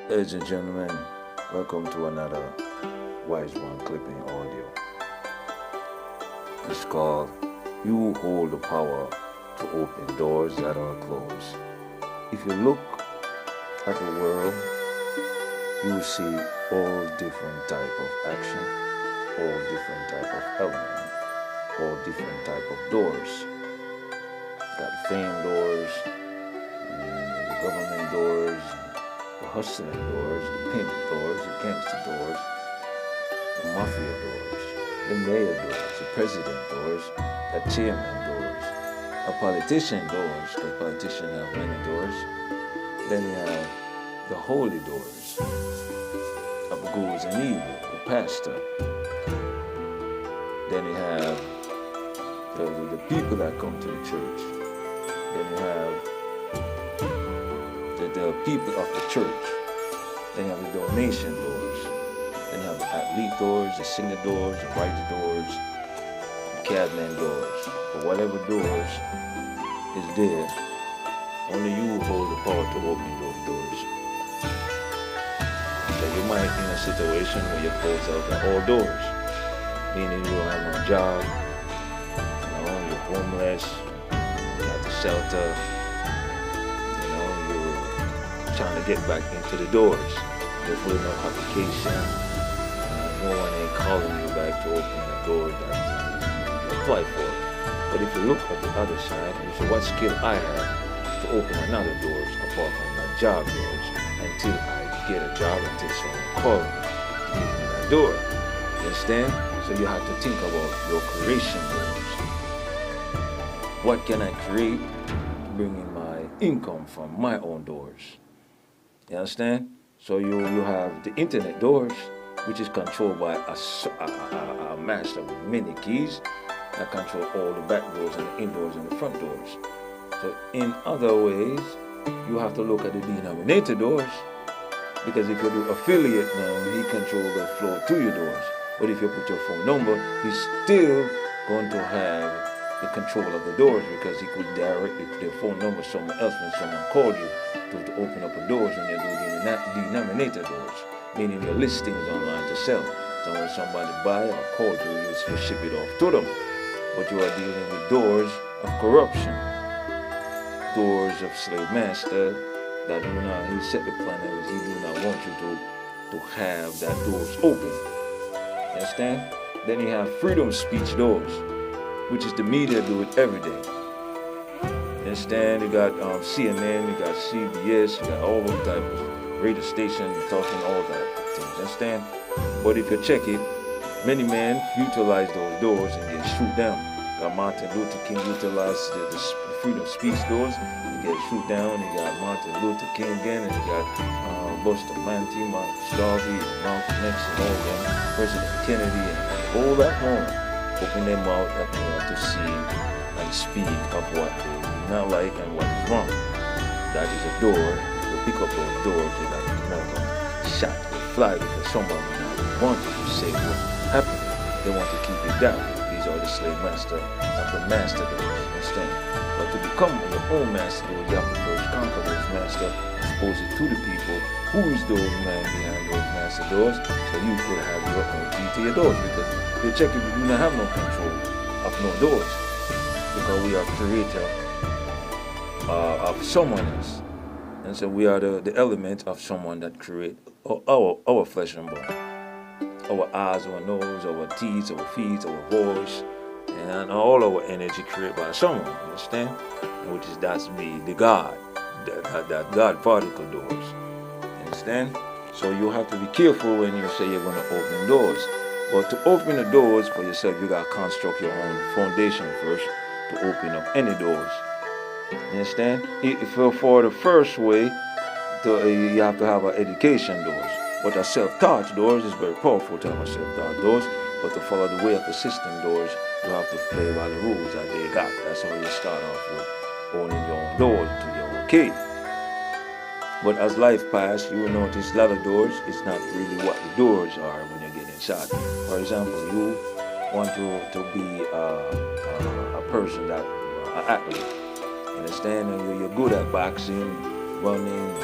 Ladies and gentlemen, welcome to another Wise One Clipping audio. It's called You Hold the Power to Open Doors That Are Closed. If you look at the world, you will see all different type of action, all different type of element, all different type of doors. Got fame doors, the government doors, the hustling doors, the pimp doors, the gangster doors, the mafia doors, the mayor doors, the president doors, the chairman doors, a politician doors, because politicians have many doors. Then you have the holy doors of good and evil, the pastor. Then you have the people that come to the church. Then you have the people of the church. Then you have the donation doors. Then you have the athlete doors, the singer doors, the writer doors, the cabman doors. But whatever doors is there, only you hold the power to open those doors. So you might be in a situation where you close out all doors, meaning you don't have no job, you're homeless, you're at the shelter, you're trying to get back into the doors. You're filling out application, no one ain't calling you back to open the door that you apply for. But if you look at the other side, you say, what skill I have to open another doors apart from my job doors until I get a job, until someone calls me to give me that door. You understand? So you have to think about your creation doors. What can I create to bring in my income from my own doors? You understand? So you have the internet doors, which is controlled by a master with many keys that control all the back doors and the indoors and the front doors. So in other ways, you have to look at the denominator doors, because if you do affiliate now, he controls the flow to your doors. But if you put your phone number, he's still going to have the control of the doors, because he could directly put your phone number somewhere else when someone called you to open up the doors when you're doing the denominator doors, meaning your listings online to sell. So when somebody buy or call you ship it off to them. But you are dealing with doors of corruption, doors of slave master that do not, he set the plan, he do not want you to have that doors open. You understand? Then you have freedom speech doors, which is the media do it every day. You understand? You got CNN, you got CBS, you got all those types of radio stations talking all that things. You understand? But if you check it, many men utilize those doors and get shoot down. You got Martin Luther King utilized the freedom speech doors, you get shoot down. You got Martin Luther King again, and you got Buster Manty, Marcus Garvey, Malcolm X, and all them, President Kennedy, and all that more. Open their mouth that they want to see and speak of what they do not like and what is wrong. That is a door. You pick up those doors, they're not never shot or fly, because someone want you to say what happened. They want to keep it down. These are the slave master of the master doors. Understand? But to become your own master door, you have to first conquer those master, expose it to the people. Who is those man behind those master doors? So you could have your own key to your doors, because you check if we do not have no control of no doors, because we are creator of someone else. And so we are the element of someone that create our flesh and bone. Our eyes, our nose, our teeth, our feet, our voice, and all our energy created by someone, you understand? Which is, that's me, the God, that God particle doors, you understand? So you have to be careful when you say you're going to open doors. But to open the doors for yourself, you got to construct your own foundation first to open up any doors, you understand? If for the first way, you have to have an education doors. But a self-taught doors is very powerful to have a self-taught doors. But to follow the way of the system doors, you have to play by the rules that they got. That's how you start off with owning your own doors to your own key. But as life passes, you will notice a lot of doors, it's not really what the doors are when you get inside. For example, you want to be a person that, an athlete. You understand? And you're good at boxing, running,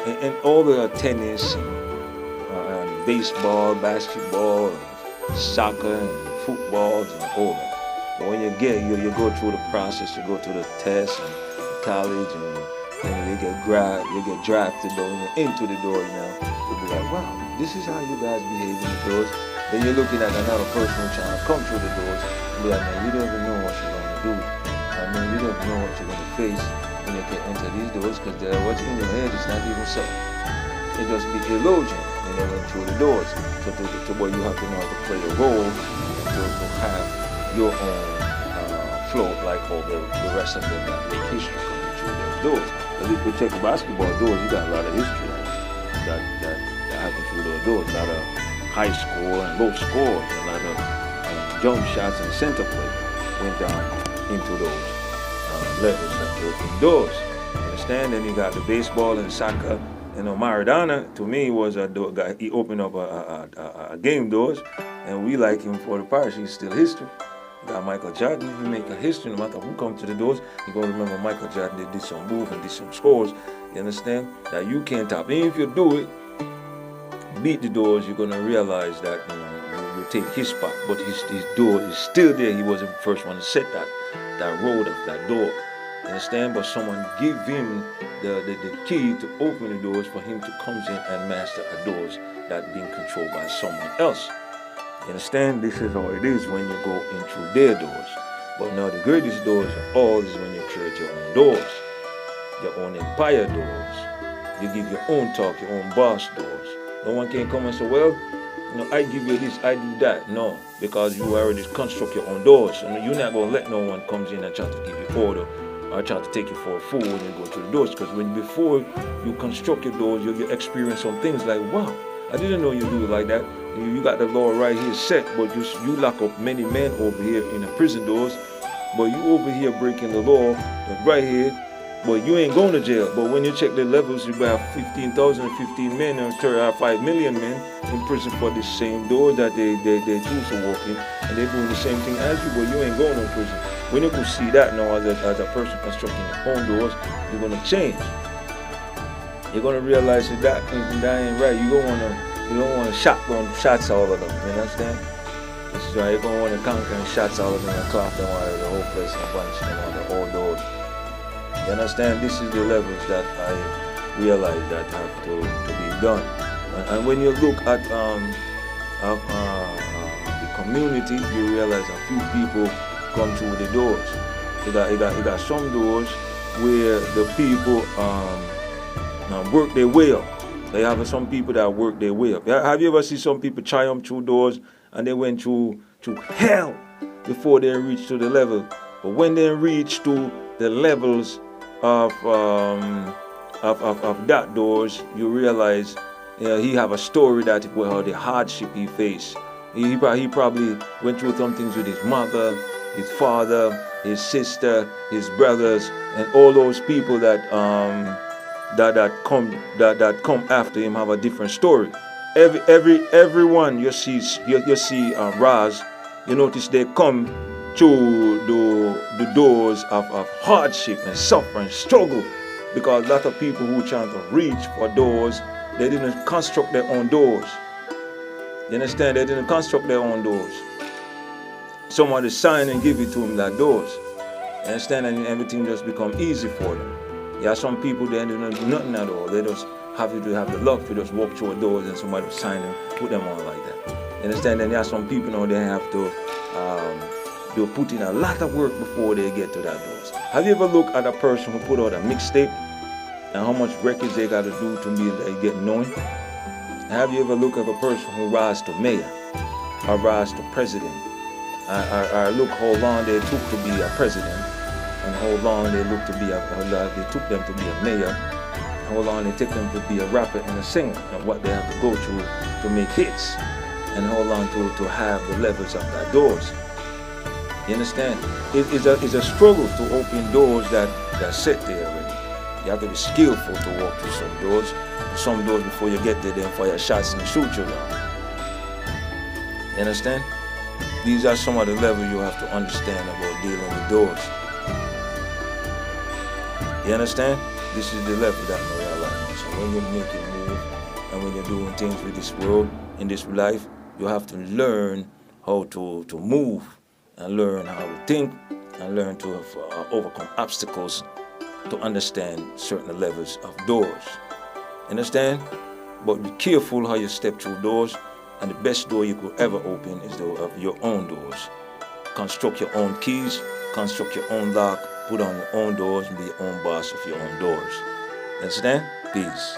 and all the tennis and baseball, basketball, and soccer, and football, and all that. But when you go through the process, you go through the test and college, and you get drafted into the doors now. You'll be like, wow, this is how you guys behave in the doors. Then you're looking at another person trying to come through the doors. You'll be like, man, you don't even know what you're going to do. I mean, you don't know what you're going to face when you get into these doors, because what's in your head is not even so. It just be illusion when you went through the doors. So what you have to know how to play a role to have your own flow, like all the rest of them that make history coming through those doors. Because if you check the basketball doors, you got a lot of history that happened through those doors. A lot of high score and low scores, a lot of jump shots and center play went down into those levels of open doors. You understand? Then you got the baseball and soccer. You know, Maradona, to me, was a door guy. He opened up a game doors, and we like him for the parish. He's still history. You got Michael Jordan. He make a history. No matter who comes to the doors, you're going to remember Michael Jordan. They did some moves and did some scores. You understand? That you can't top. And if you do it, beat the doors, you're going to realize that you take his spot. But his door is still there. He wasn't the first one to set that road of that door. Understand? But someone give him the key to open the doors for him to come in and master a doors that being controlled by someone else. You understand? This is how it is when you go into their doors. But now the greatest doors of all is when you create your own doors, your own empire doors. You give your own talk, your own boss doors. No one can come and say, well, I give you this, I do that. No, because you already construct your own doors. So you're not going to let no one come in and try to give you order or try to take you for a fool when you go through the doors. Because before you construct your doors, you experience some things like, wow, I didn't know you do it like that. You got the law right here set, but you lock up many men over here in the prison doors. But you over here breaking the law right here, but you ain't going to jail. But when you check the levels, you have 15,000, 15 men, or 5 million men in prison for the same door that they choose to walk in, and they're doing the same thing as you, but you ain't going to prison. When you can see that now as a person constructing your own doors, you're going to change. You're going to realize that ain't right. You don't want to shotgun shots all of them. You understand? This is why you're going to want to conquer and shots all of them and cloth them out of the whole place in a bunch and all the old doors. You understand? This is the levels that I realize that have to be done. And when you look at the community, you realize a few people come through the doors. You got some doors where the people work their way up. They have some people that work their way up. Have you ever seen some people triumph through doors and they went through hell before they reached to the level? But when they reach to the levels of that doors, you realize he have a story that the hardship he faced. He probably went through some things with his mother, his father, his sister, his brothers, and all those people that come after him have a different story. Everyone you see Raz, you notice they come through the doors of hardship and suffering, struggle, because a lot of people who trying to reach for doors, they didn't construct their own doors. You understand? They didn't construct their own doors. Somebody sign and give it to them that doors. You understand? And everything just become easy for them. Yeah, some people they don't do nothing at all. They just have to have the luck to just walk through the doors and somebody will sign them, put them on like that. You understand? And there are some people now they have to they'll put in a lot of work before they get to that doors. Have you ever looked at a person who put out a mixtape and how much records they got to do to be they get known? Have you ever looked at a person who rise to mayor or rise to president? Or look how long they took to be a president, and how long they took them to be a mayor, and how long they take them to be a rapper and a singer, and what they have to go through to make hits, and how long to have the levels of that doors. You understand? It's a struggle to open doors that set there already. You have to be skillful to walk through some doors. Some doors before you get there, then fire shots and shoot you down. You understand? These are some of the levels you have to understand about dealing with doors. You understand? This is the level that I realize. when you're making moves and when you're doing things with this world, in this life, you have to learn how to move and learn how to think and learn to overcome obstacles to understand certain levels of doors. Understand? But be careful how you step through doors, and the best door you could ever open is the of your own doors. Construct your own keys, construct your own lock, put on your own doors, and be your own boss of your own doors. Understand? Peace.